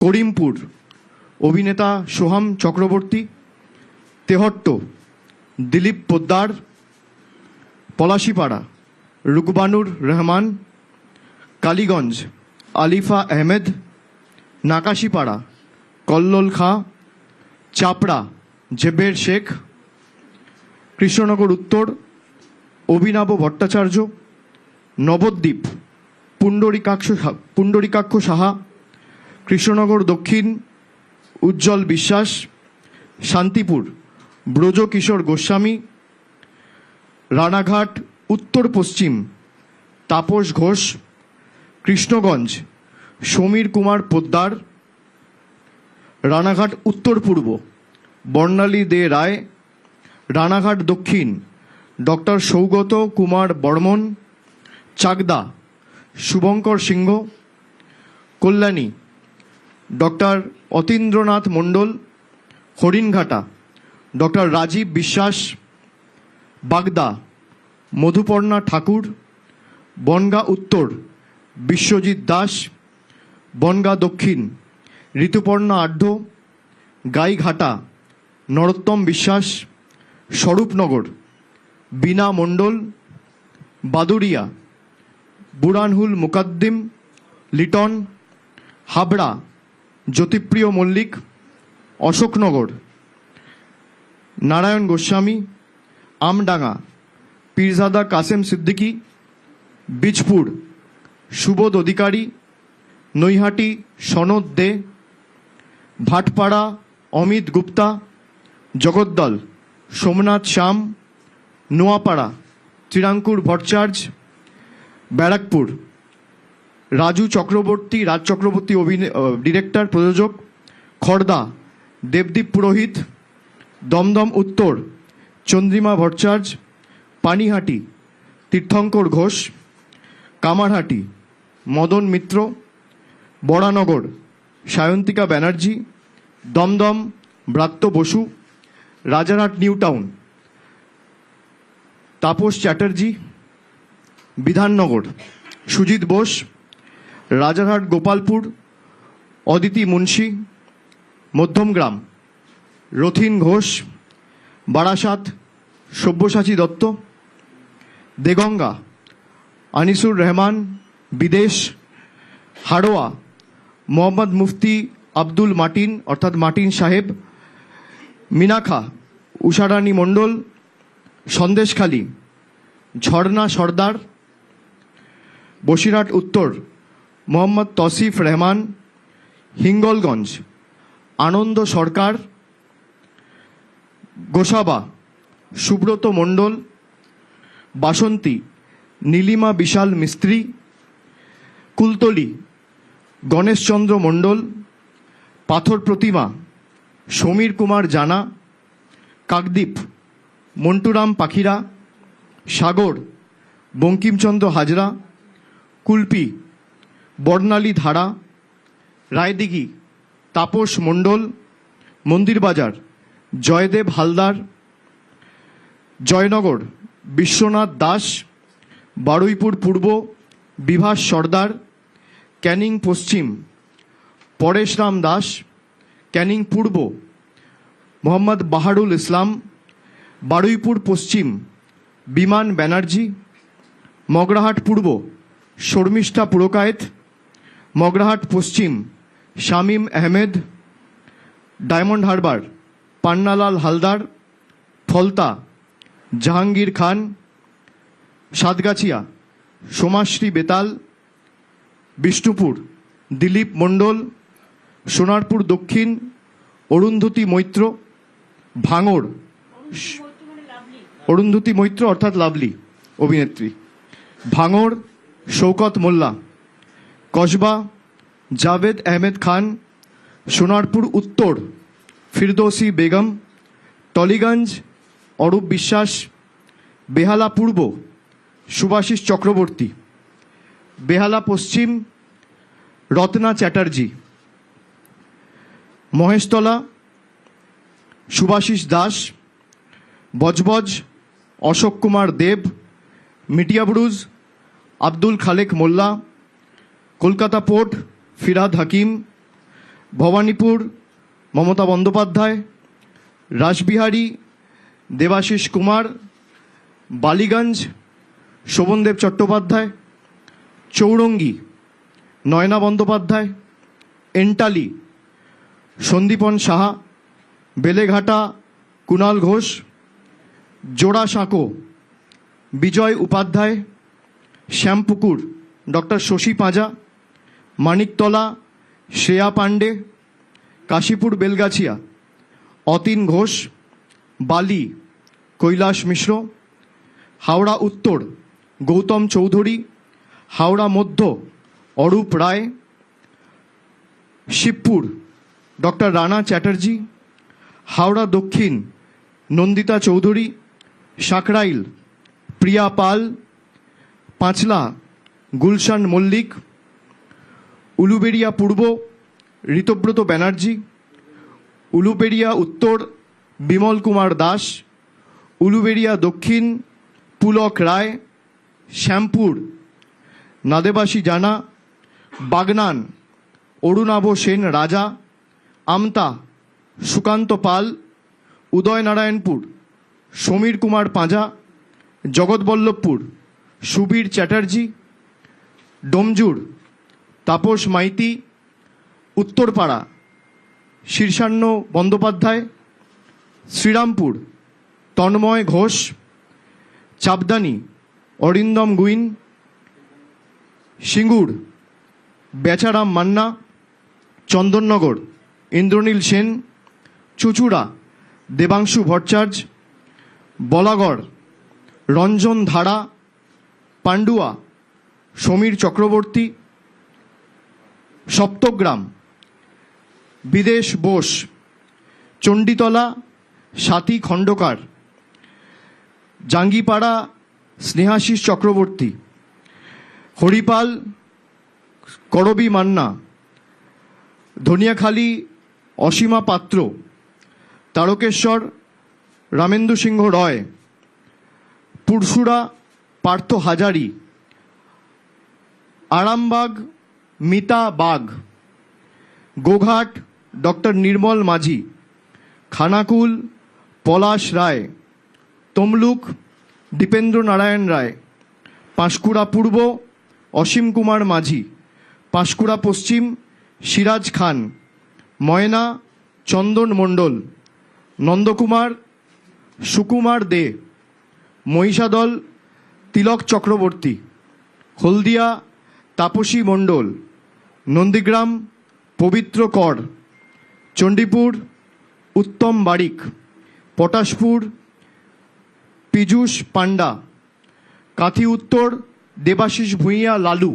করিমপুর অভিনেতা সোহাম চক্রবর্তী, তেহট্ট দিলীপ পোদ্দার, পলাশিপাড়া রুকবানুর রহমান, কালীগঞ্জ আলিফা আহমেদ, নাকাশিপাড়া কল্লোল খাঁ, চাপড়া জেবের শেখ, কৃষ্ণনগর উত্তর অভিনব ভট্টাচার্য, নবদ্বীপ পুণ্ডরিকাক্ষ সাহা, কৃষ্ণনগর দক্ষিণ উজ্জ্বল বিশ্বাস, শান্তিপুর ব্রজকিশোর গোস্বামী, রানাঘাট উত্তর পশ্চিম তাপস ঘোষ, কৃষ্ণগঞ্জ সমীর কুমার পোদ্দার, রানাঘাট উত্তর পূর্ব বর্ণালী দে রায়, রানাঘাট দক্ষিণ ডক্টর সৌগত কুমার বর্মন, চাকদা শুভঙ্কর সিংহ, কল্যাণী ডক্টর অতীন্দ্রনাথ মণ্ডল, হরিণঘাটা ডক্টর রাজীব বিশ্বাস, বাগদা মধুপর্ণা ঠাকুর, বনগাঁ উত্তর বিশ্বজিৎ দাস, বনগাঁ দক্ষিণ ঋতুপর্ণা আঢ্য, গাইঘাটা নরোত্তম বিশ্বাস, স্বরূপনগর বীণা মণ্ডল, বাদুড়িয়া বুরানহুল মুকাদ্দিম লিটন, হাবড়া জ্যোতিপ্রিয় মল্লিক, অশোকনগর নারায়ণ গোস্বামী, আমডাঙ্গা পীরজাদা কাসেম সিদ্দিকী, বীজপুর সুবোধ অধিকারী, নৈহাটি সনদ দে, ভাটপাড়া অমিত গুপ্তা, জগদ্দল সোমনাথ শ্যাম, নোয়াপাড়া চিরাঙ্কুর ভট্টাচার্য, ব্যারাকপুর রাজ চক্রবর্তী ডিরেক্টর প্রযোজক, খড়দা দেবদীপ পুরোহিত, দমদম উত্তর চন্দ্রিমা ভট্টাচার্য, পানিহাটি তীর্থঙ্কর ঘোষ, কামারহাটি মদন মিত্র, বরানগর সায়ন্তিকা ব্যানার্জি, দমদম ব্রাত্য বসু, রাজারহাট নিউ টাউন তাপস চ্যাটার্জি, বিধাননগর সুজিত বোস, রাজারহাট গোপালপুর অদিতি মুন্সি, মধ্যমগ্রাম রথিন ঘোষ, বারাসাত সব্যসাচী দত্ত, দেগঙ্গা আনিসুর রহমান, বিদেশ হাড়োয়া মোহাম্মদ মুফতি আব্দুল মাটিন অর্থাৎ মাটিন সাহেব, মিনাখা উষারানী মণ্ডল, সন্দেশখালী ঝর্ণা সর্দার, বসিরহাট উত্তর মোহাম্মদ তসিফ রহমান, হিঙ্গলগঞ্জ আনন্দ সরকার, গোসাবা সুব্রত মণ্ডল, বাসন্তী নীলিমা বিশাল মিস্ত্রি, কুলতলি গণেশচন্দ্র মণ্ডল, পাথর প্রতিমা সমীর কুমার জানা, কাকদ্বীপ মন্টুরাম পাখিরা, সাগর বঙ্কিমচন্দ্র হাজরা, কুলপি বর্ণালী ধারা, রায়দিঘি তাপস মণ্ডল, মন্দিরবাজার জয়দেব হালদার, জয়নগর বিশ্বনাথ দাস, বারুইপুর পূর্ব বিভাস সর্দার, ক্যানিং পশ্চিম পরেশরাম দাস, ক্যানিং পূর্ব মোহাম্মদ বাহারুল ইসলাম, বারুইপুর পশ্চিম বিমান ব্যানার্জি, মগরাহাট পূর্ব শর্মিষ্ঠা পুরকায়েত, মগরাহাট পশ্চিম শামীম আহমেদ, ডায়মন্ড হারবার পান্নালাল হালদার, ফলতা জাহাঙ্গীর খান, সাতগাছিয়া সোমাশ্রী বেতাল, বিষ্ণুপুর দিলীপ মণ্ডল, সোনারপুর দক্ষিণ অরুন্ধতী মৈত্র, ভাঙড় অরুন্ধতী মৈত্র অর্থাৎ লাভলি অভিনেত্রী, ভাঙড় শৌকত মোল্লা, কসবা জাভেদ আহমেদ খান, সোনারপুর উত্তর ফিরদৌসি বেগম, টলিগঞ্জ অরূপ বিশ্বাস, বেহালা পূর্ব সুভাষিস চক্রবর্তী, বেহালা পশ্চিম রত্না চ্যাটার্জি, মহেশতলা সুভাষিস দাস, বজবজ অশোক কুমার দেব, মিটিয়াবুরুজ আব্দুল খালেক মোল্লা, কলকাতা পোর্ট ফিরহাদ হাকিম, ভবানীপুর মমতা বন্দ্যোপাধ্যায়, রাসবিহারী দেবাশিস কুমার, বালিগঞ্জ শোভনদেব চট্টোপাধ্যায়, চৌরঙ্গী নয়না বন্দ্যোপাধ্যায়, এন্টালি সন্দীপন সাহা, বেলেঘাটা কুণাল ঘোষ, জোড়াসাঁকো বিজয় উপাধ্যায়, শ্যামপুকুর ডক্টর শশী পাঁজা, মানিকতলা শ্রেয়া পাণ্ডে, কাশীপুর বেলগাছিয়া অতীন ঘোষ, বালি কৈলাস মিশ্র, হাওড়া উত্তর গৌতম চৌধুরী, হাওড়া মধ্য অরূপ রায়, শিবপুর ডক্টর রানা চ্যাটার্জি, হাওড়া দক্ষিণ নন্দিতা চৌধুরী, সাকরাইল প্রিয়া পাল, পাঁচলা গুলশান মল্লিক, উলুবেড়িয়া পূর্ব ঋতব্রত ব্যানার্জি, উলুবেড়িয়া উত্তর বিমল কুমার দাস, উলুবেড়িয়া দক্ষিণ পুলক রায়, শ্যামপুর নাদেবাসী জানা, বাগনান অরুণাভ সেন রাজা, আমতা সুকান্ত পাল, উদয়নারায়ণপুর সমীর কুমার পাঁজা, জগৎবল্লভপুর সুবীর চ্যাটার্জি, ডোমজুর তাপস মাইতি, উত্তরপাড়া শীর্ষান্ন বন্দ্যোপাধ্যায়, শ্রীরামপুর তন্ময় ঘোষ, চাপদানি অরিন্দম গুইন, সিঙ্গুর বেচারাম মান্না, চন্দননগর ইন্দ্রনীল সেন, চুচুড়া দেবাংশু ভট্টাচার্য, বলাগড় রঞ্জন ধারা, পান্ডুয়া সমীর চক্রবর্তী, সপ্তগ্রাম বিদেশ বোস, চণ্ডীতলা সাথী খণ্ডকার, জাঙ্গিপাড়া স্নেহাশিস চক্রবর্তী, হরিপাল করবী মান্না, ধনিয়াখালী অসীমা পাত্র, তারকেশ্বর রামেন্দু সিংহ রয়, পুরসুরা পার্থ হাজারি, আরামবাগ মিতা বাগ, গোঘাট ডক্টর নির্মল মাঝি, খানাকুল পলাশ রায়, তমলুক দীপেন্দ্র নারায়ণ রায়, পাঁশকুড়া পূর্ব অসীম কুমার মাঝি, পাঁশকুড়া পশ্চিম সিরাজ খান, ময়না চন্দন মণ্ডল, নন্দকুমার সুকুমার দে, মহিষাদল তিলক চক্রবর্তী, হলদিয়া তাপসী মণ্ডল, নন্দীগ্রাম পবিত্র কর, চণ্ডীপুর উত্তম বারিক, পটাশপুর পীযূষ পান্ডা, কাথি উত্তর দেবাশিস ভূঁইয়া লালু।